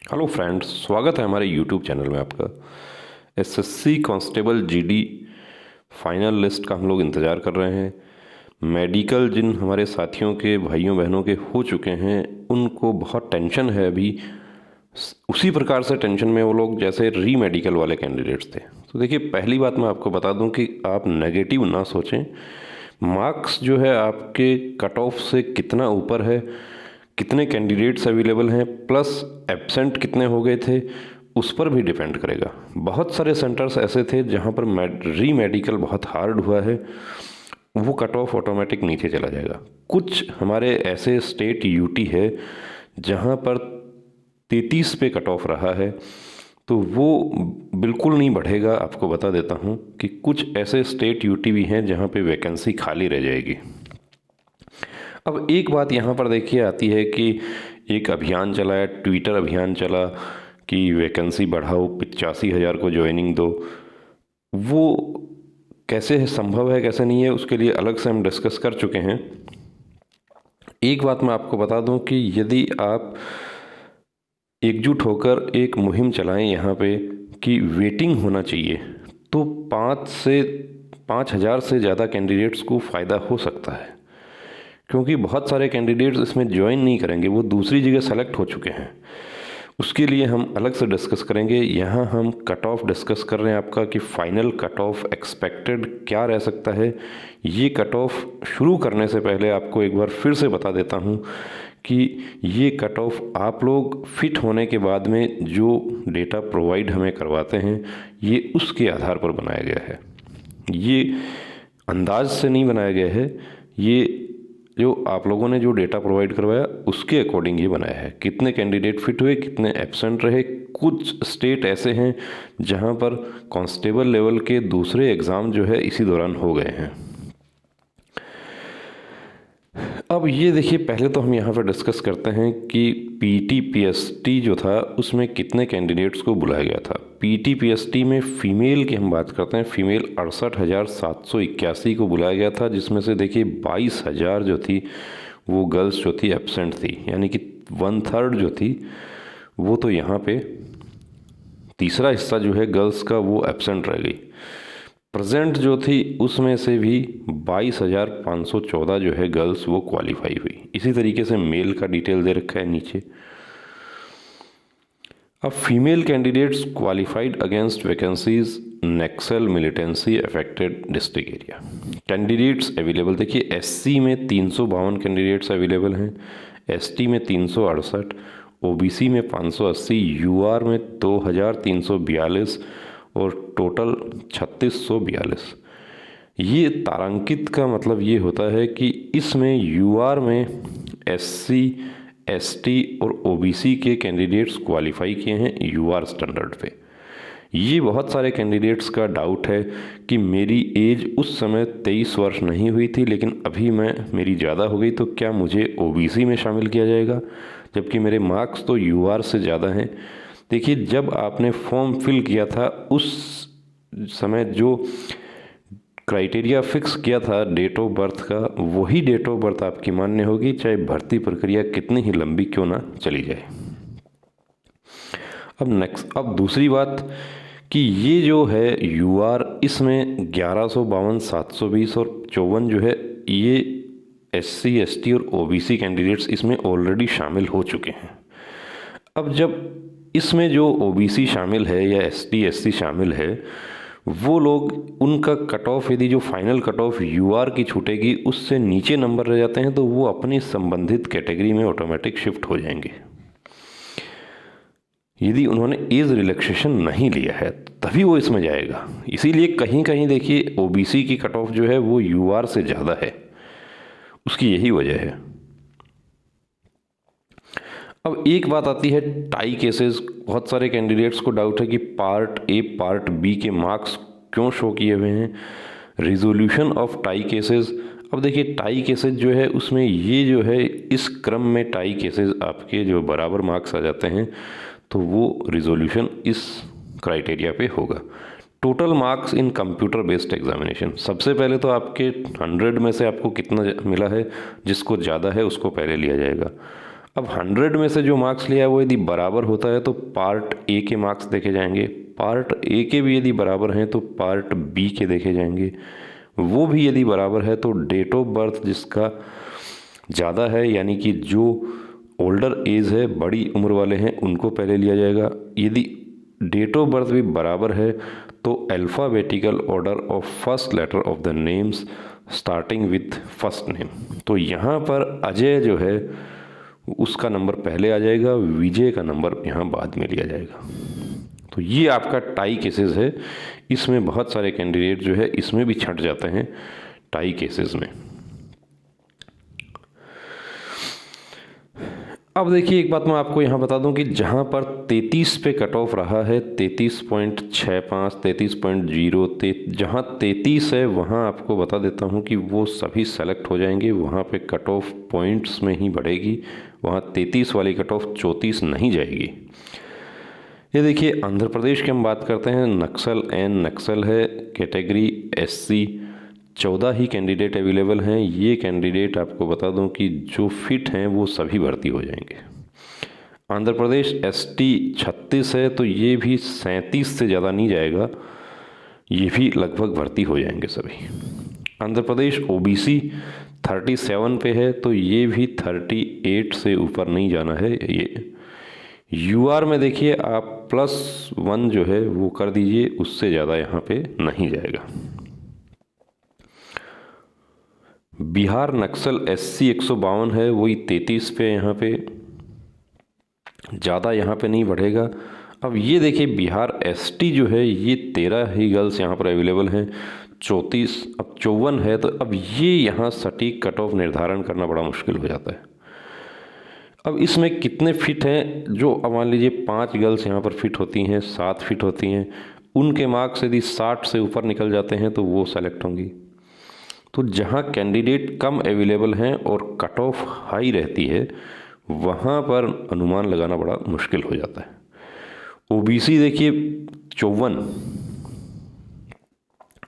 Hello friends, स्वागत है हमारे यूट्यूब चैनल में आपका। SSC constable GD final list का हम लोग इंतज़ार कर रहे हैं। मेडिकल जिन हमारे साथियों के भाइयों बहनों के हो चुके हैं उनको बहुत टेंशन है अभी। उसी प्रकार से टेंशन में वो लोग जैसे री मेडिकल वाले कैंडिडेट्स थे। तो देखिए, पहली बात मैं आपको बता दूं कि आप नेगेटिव ना सोचें। मार्क्स जो है आपके कट ऑफ से कितना ऊपर है, कितने कैंडिडेट्स अवेलेबल हैं, प्लस एब्सेंट कितने हो गए थे, उस पर भी डिपेंड करेगा। बहुत सारे सेंटर्स ऐसे थे जहां पर री मेडिकल बहुत हार्ड हुआ है, वो कट ऑफ ऑटोमेटिक नीचे चला जाएगा। कुछ हमारे ऐसे स्टेट यूटी है जहां पर 33 पे कट ऑफ रहा है, तो वो बिल्कुल नहीं बढ़ेगा। आपको बता देता हूं कि कुछ ऐसे स्टेट यूटी भी हैं जहां पे वैकेंसी खाली रह जाएगी। अब एक बात यहाँ पर देखिए आती है कि एक अभियान चला है, ट्विटर अभियान चला कि वैकेंसी बढ़ाओ, 85,000 को ज्वाइनिंग दो। वो कैसे है, संभव है कैसे नहीं है, उसके लिए अलग से हम डिस्कस कर चुके हैं। एक बात मैं आपको बता दूं कि यदि आप एकजुट होकर एक मुहिम चलाएं यहाँ पे कि वेटिंग होना चाहिए, तो 5,000 से ज़्यादा कैंडिडेट्स को फ़ायदा हो सकता है। क्योंकि बहुत सारे कैंडिडेट्स इसमें ज्वाइन नहीं करेंगे, वो दूसरी जगह सेलेक्ट हो चुके हैं। उसके लिए हम अलग से डिस्कस करेंगे। यहाँ हम कट ऑफ डिस्कस कर रहे हैं आपका कि फाइनल कट ऑफ एक्सपेक्टेड क्या रह सकता है। ये कट ऑफ शुरू करने से पहले आपको एक बार फिर से बता देता हूँ कि ये कट ऑफ आप लोग फिट होने के बाद में जो डेटा प्रोवाइड हमें करवाते हैं, ये उसके आधार पर बनाया गया है। ये अंदाज से नहीं बनाया गया है, ये जो आप लोगों ने जो डेटा प्रोवाइड करवाया उसके अकॉर्डिंग ये बनाया है। कितने कैंडिडेट फिट हुए, कितने एब्सेंट रहे। कुछ स्टेट ऐसे हैं जहां पर कांस्टेबल लेवल के दूसरे एग्ज़ाम जो है इसी दौरान हो गए हैं। अब ये देखिए, पहले तो हम यहाँ पर डिस्कस करते हैं कि पीटी पीएसटी जो था उसमें कितने कैंडिडेट्स को बुलाया गया था। पीटी पीएसटी में फ़ीमेल की हम बात करते हैं, फ़ीमेल 68,781 को बुलाया गया था, जिसमें से देखिए 22,000 जो थी वो गर्ल्स जो थी एब्सेंट थी, यानी कि 1/3 जो थी वो तो यहाँ पे तीसरा हिस्सा जो है गर्ल्स का वो एब्सेंट रह गई। प्रेजेंट जो थी उसमें से भी 22,514 जो है गर्ल्स वो क्वालिफाई हुई। इसी तरीके से मेल का डिटेल दे रखा है नीचे। अब female candidates qualified against vacancies Naxal militancy affected district area. Candidates available देखिए, एससी में 352 कैंडिडेट्स अवेलेबल हैं, एसटी में 368, ओबीसी में 580, यूआर में 2,342 और टोटल 3,642। ये तारांकित का मतलब ये होता है कि इसमें यूआर में एससी, एसटी और ओबीसी के कैंडिडेट्स क्वालिफाई किए हैं यूआर स्टैंडर्ड पे। ये बहुत सारे कैंडिडेट्स का डाउट है कि मेरी एज उस समय 23 वर्ष नहीं हुई थी, लेकिन अभी मेरी ज़्यादा हो गई, तो क्या मुझे ओबीसी में शामिल किया जाएगा, जबकि मेरे मार्क्स तो यूआर से ज़्यादा हैं। देखिए, जब आपने फॉर्म फिल किया था उस समय जो क्राइटेरिया फिक्स किया था डेट ऑफ बर्थ का, वही डेट ऑफ बर्थ आपकी मान्य होगी, चाहे भर्ती प्रक्रिया कितनी ही लंबी क्यों ना चली जाए। अब दूसरी बात कि ये जो है यूआर, इसमें 1152, 720 और 54 जो है ये एससी, एसटी और ओबीसी कैंडिडेट्स इसमें ऑलरेडी शामिल हो चुके हैं। अब जब इसमें जो ओबीसी शामिल है या एसटी, एससी शामिल है, वो लोग, उनका कट ऑफ यदि जो फाइनल कट ऑफ यूआर की छूटेगी उससे नीचे नंबर रह जाते हैं, तो वो अपनी संबंधित कैटेगरी में ऑटोमेटिक शिफ्ट हो जाएंगे। यदि उन्होंने एज रिलैक्सेशन नहीं लिया है तभी वो इसमें जाएगा। इसीलिए कहीं कहीं देखिए ओबीसी की कट ऑफ जो है वो यूआर से ज़्यादा है, उसकी यही वजह है। अब एक बात आती है टाई केसेस। बहुत सारे कैंडिडेट्स को डाउट है कि पार्ट ए, पार्ट बी के मार्क्स क्यों शो किए हुए हैं। Resolution of tie cases. अब देखिए, टाई केसेस जो है उसमें ये जो है इस क्रम में टाई केसेस आपके जो बराबर मार्क्स आ जाते हैं, तो वो रिजोल्यूशन इस क्राइटेरिया पे होगा। Total marks in computer based examination. सबसे पहले तो आपके 100 में से आपको कितना मिला है, जिसको ज़्यादा है उसको पहले लिया जाएगा। अब 100 में से जो मार्क्स लिया है वो यदि बराबर होता है तो पार्ट ए के मार्क्स देखे जाएंगे, पार्ट ए के भी यदि बराबर हैं तो पार्ट बी के देखे जाएंगे, वो भी यदि बराबर है तो डेट ऑफ बर्थ जिसका ज़्यादा है यानी कि जो ओल्डर एज है, बड़ी उम्र वाले हैं, उनको पहले लिया जाएगा। यदि डेट ऑफ बर्थ भी बराबर है तो alphabetical order of first letter of the names starting with first name. तो यहाँ पर अजय जो है उसका नंबर पहले आ जाएगा, विजय का नंबर यहाँ बाद में लिया जाएगा। तो ये आपका टाई केसेस है। इसमें बहुत सारे कैंडिडेट जो है इसमें भी छट जाते हैं टाई केसेस में। अब देखिए एक बात मैं आपको यहाँ बता दूं कि जहाँ पर 33 पे कट ऑफ रहा है, 33.65, 33.0, जहाँ 33 है वहाँ आपको बता देता हूँ कि वो सभी सेलेक्ट हो जाएंगे, वहाँ पे कट ऑफ पॉइंट्स में ही बढ़ेगी, वहाँ 33 वाली कट ऑफ 34 नहीं जाएगी। ये देखिए आंध्र प्रदेश की हम बात करते हैं, नक्सल एन नक्सल है, कैटेगरी SC, 14 ही कैंडिडेट अवेलेबल हैं। ये कैंडिडेट आपको बता दूं कि जो फिट हैं वो सभी भर्ती हो जाएंगे। आंध्र प्रदेश ST 36 है तो ये भी 37 से ज़्यादा नहीं जाएगा, ये भी लगभग भर्ती हो जाएंगे सभी। आंध्र प्रदेश OBC 37 पे है तो ये भी 38 से ऊपर नहीं जाना है। ये UR में देखिए आप +1 जो है वो कर दीजिए, उससे ज़्यादा यहाँ पे नहीं जाएगा। बिहार नक्सल SC 152 है, वही 33 पे, यहाँ पे ज़्यादा यहाँ पे नहीं बढ़ेगा। अब ये देखिए बिहार ST जो है ये 13 ही गर्ल्स यहाँ पर अवेलेबल हैं, 34 अब 54 है, तो अब ये यहाँ सटीक कट ऑफ निर्धारण करना बड़ा मुश्किल हो जाता है। अब इसमें कितने फिट हैं, जो अब मान लीजिए 5 गर्ल्स यहाँ पर फिट होती हैं, 7 फिट होती हैं, उनके मार्क्स यदि 60 से ऊपर निकल जाते हैं तो वो सेलेक्ट होंगी। तो जहाँ कैंडिडेट कम अवेलेबल हैं और कट ऑफ हाई रहती है वहाँ पर अनुमान लगाना बड़ा मुश्किल हो जाता है। OBC देखिए 54,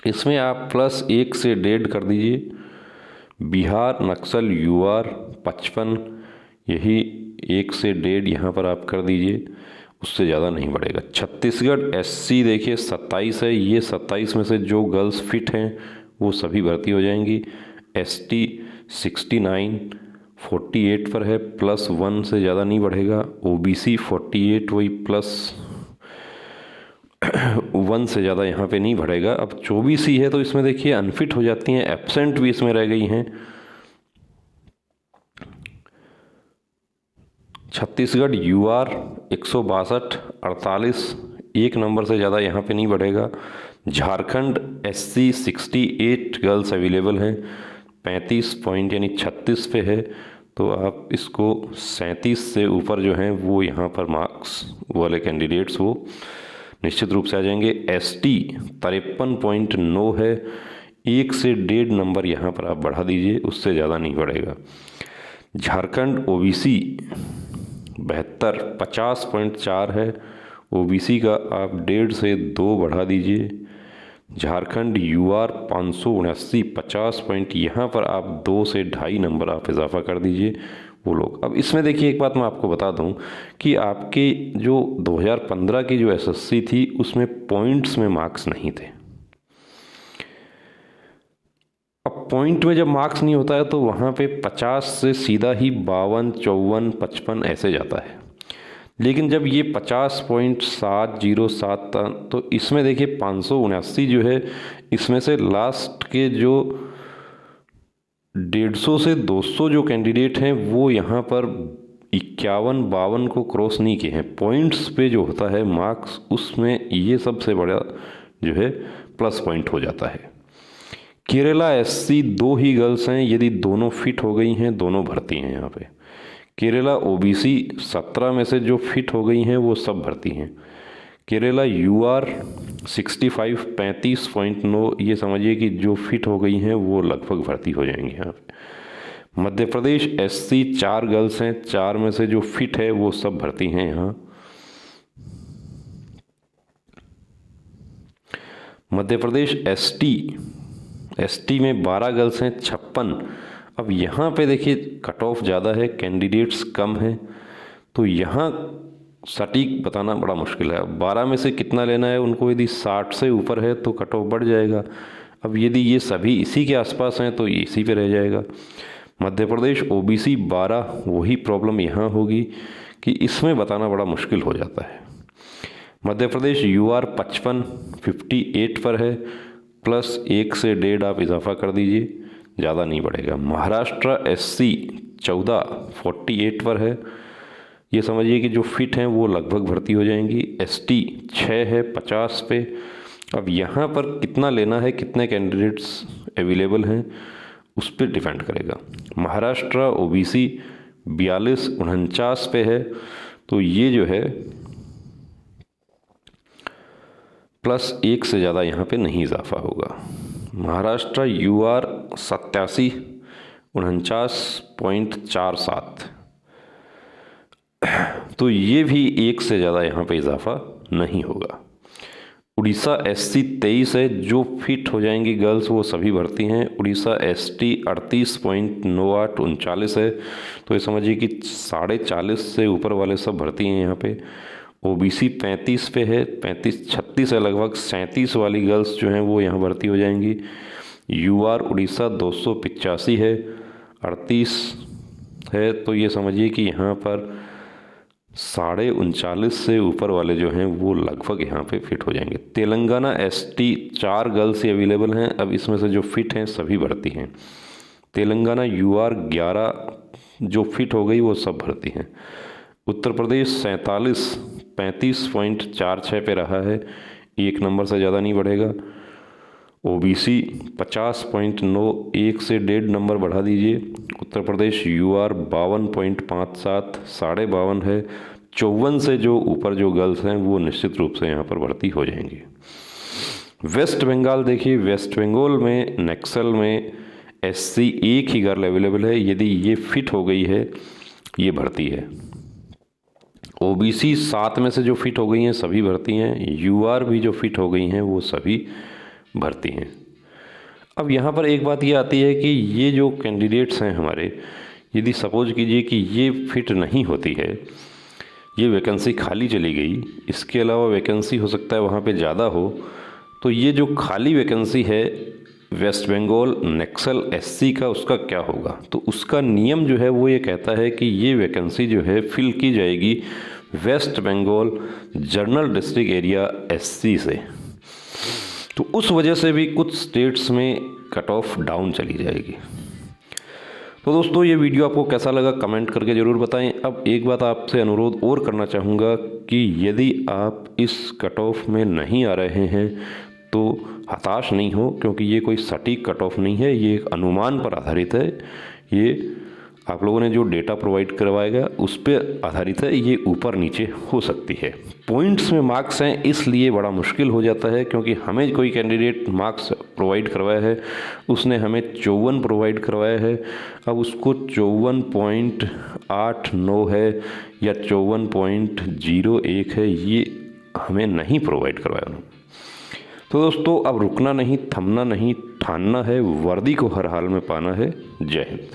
इसमें आप +1 से 1.5 कर दीजिए। बिहार नक्सल UR 55, यही 1 से 1.5 यहाँ पर आप कर दीजिए, उससे ज़्यादा नहीं बढ़ेगा। छत्तीसगढ़ SC देखिए 27 है, ये 27 में से जो गर्ल्स फिट हैं वो सभी भर्ती हो जाएंगी। ST 69 48 पर है, +1 से ज़्यादा नहीं बढ़ेगा। OBC 48 वही +1 से ज़्यादा यहाँ पे नहीं बढ़ेगा। अब 24 ही है तो इसमें देखिए अनफिट हो जाती हैं, एब्सेंट भी इसमें रह गई हैं। छत्तीसगढ़ UR 162 48, 1 नंबर से ज़्यादा यहाँ पे नहीं बढ़ेगा। झारखंड SC 68 गर्ल्स अवेलेबल हैं, 35 पॉइंट यानी 36 पे है, तो आप इसको 37 से ऊपर जो हैं वो यहाँ पर मार्क्स वाले कैंडिडेट्स वो निश्चित रूप से आ जाएंगे। ST 53.9 है, 1 से 1.5 नंबर यहाँ पर आप बढ़ा दीजिए, उससे ज़्यादा नहीं बढ़ेगा। झारखंड OBC 72 50.4 है, OBC का आप 1.5 से 2 बढ़ा दीजिए। झारखंड UR 579 50 पॉइंट, यहाँ पर आप 2 से 2.5 नंबर आप इजाफा कर दीजिए वो लोग। अब इसमें देखिए एक बात मैं आपको बता दूं कि आपके जो 2015 की जो SSC थी उसमें पॉइंट्स में मार्क्स नहीं थे। अब पॉइंट में जब मार्क्स नहीं होता है तो वहाँ पे 50 से सीधा ही 52 54 55 ऐसे जाता है, लेकिन जब ये 50.707 था तो इसमें देखिए 579 जो है, इसमें से लास्ट के जो 150 से 200 जो कैंडिडेट हैं वो यहाँ पर 51 52 को क्रॉस नहीं किए हैं। पॉइंट्स पे जो होता है मार्क्स, उसमें ये सबसे बड़ा जो है प्लस पॉइंट हो जाता है। केरला SC 2 ही गर्ल्स हैं, यदि दोनों फिट हो गई हैं दोनों भर्ती हैं यहाँ पे। केरला OBC 17 में से जो फिट हो गई हैं वो सब भर्ती हैं। केरला UR 65 35.9, ये समझिए कि जो फिट हो गई हैं वो लगभग भर्ती हो जाएंगे यहाँ पे। मध्य प्रदेश SC 4 गर्ल्स हैं, 4 में से जो फिट है वो सब भर्ती हैं यहाँ। मध्य प्रदेश ST में 12 गर्ल्स हैं, 56, अब यहाँ पे देखिए कट ऑफ ज़्यादा है, कैंडिडेट्स कम हैं, तो यहाँ सटीक बताना बड़ा मुश्किल है। 12 में से कितना लेना है उनको, यदि 60 से ऊपर है तो कट ऑफ बढ़ जाएगा। अब यदि ये सभी इसी के आसपास हैं तो ये इसी पे रह जाएगा। मध्य प्रदेश OBC 12, वही प्रॉब्लम यहाँ होगी कि इसमें बताना बड़ा मुश्किल हो जाता है। मध्य प्रदेश UR 55 58 पर है, प्लस 1 से 1.5 आप इजाफा कर दीजिए, ज़्यादा नहीं बढ़ेगा। महाराष्ट्र SC 14 48 पर है, ये समझिए कि जो फिट हैं वो लगभग भर्ती हो जाएंगी। ST 6 है 50 पे। अब यहाँ पर कितना लेना है, कितने कैंडिडेट्स अवेलेबल हैं, उस पर डिपेंड करेगा। महाराष्ट्र OBC 42 49 पे है, तो ये जो है प्लस 1 से ज़्यादा यहाँ पे नहीं इजाफा होगा। महाराष्ट्र UR 87 49.47, तो ये भी 1 से ज़्यादा यहाँ पे इजाफा नहीं होगा। उड़ीसा SC 23 है, जो फिट हो जाएंगी गर्ल्स वो सभी भर्ती हैं। उड़ीसा ST 38.98 39 है, तो ये समझिए कि 40.5 से ऊपर वाले सब भर्ती हैं यहाँ पे। OBC 35 पे है, 35-36 है लगभग, 37 वाली गर्ल्स जो हैं वो यहाँ भर्ती हो जाएंगी। UR उड़ीसा 285 है, 38 है, तो ये समझिए कि यहाँ पर 39.5 से ऊपर वाले जो हैं वो लगभग यहाँ पे फिट हो जाएंगे। तेलंगाना ST 4 गर्ल्स ही अवेलेबल हैं, अब इसमें से जो फिट हैं सभी भर्ती हैं। तेलंगाना UR 11 जो फिट हो गई वो सब भर्ती हैं। उत्तर प्रदेश 47 35.46 पे रहा है, 1 नंबर से ज़्यादा नहीं बढ़ेगा। OBC 50.9, 1 से 1.5 नंबर बढ़ा दीजिए। उत्तर प्रदेश UR 52.57 52.5 है, 54 से जो ऊपर जो गर्ल्स हैं वो निश्चित रूप से यहाँ पर भर्ती हो जाएंगी। वेस्ट बंगाल देखिए, वेस्ट बंगाल में नक्सल में SC 1 ही गर्ल अवेलेबल है, यदि ये फिट हो गई है ये भर्ती है। OBC 7 में से जो फिट हो गई हैं सभी भर्ती हैं। UR भी जो फिट हो गई हैं वो सभी भर्ती हैं। अब यहाँ पर एक बात ये आती है कि ये जो कैंडिडेट्स हैं हमारे, यदि सपोज कीजिए कि ये फिट नहीं होती है, ये वैकेंसी खाली चली गई, इसके अलावा वैकेंसी हो सकता है वहाँ पे ज़्यादा हो, तो ये जो खाली वैकेंसी है वेस्ट बंगाल नक्सल SC का, उसका क्या होगा? तो उसका नियम जो है वो ये कहता है कि ये वैकेंसी जो है फिल की जाएगी West Bengal general district area SC से। तो उस वजह से भी कुछ स्टेट्स में कट ऑफ डाउन चली जाएगी। तो दोस्तों ये वीडियो आपको कैसा लगा कमेंट करके ज़रूर बताएं। अब एक बात आपसे अनुरोध और करना चाहूँगा कि यदि आप इस कट ऑफ में नहीं आ रहे हैं तो हताश नहीं हो, क्योंकि ये कोई सटीक कट ऑफ नहीं है, ये एक अनुमान पर आधारित है। ये आप लोगों ने जो डेटा प्रोवाइड करवाएगा उस पर आधारित है, ये ऊपर नीचे हो सकती है। पॉइंट्स में मार्क्स हैं इसलिए बड़ा मुश्किल हो जाता है, क्योंकि हमें कोई कैंडिडेट मार्क्स प्रोवाइड करवाया है, उसने हमें 54 प्रोवाइड करवाया है, अब उसको 54.89 है या 54.01 है, ये हमें नहीं प्रोवाइड करवाया उन्होंने। तो दोस्तों अब रुकना नहीं, थमना नहीं, ठानना है, वर्दी को हर हाल में पाना है। जय हिंद।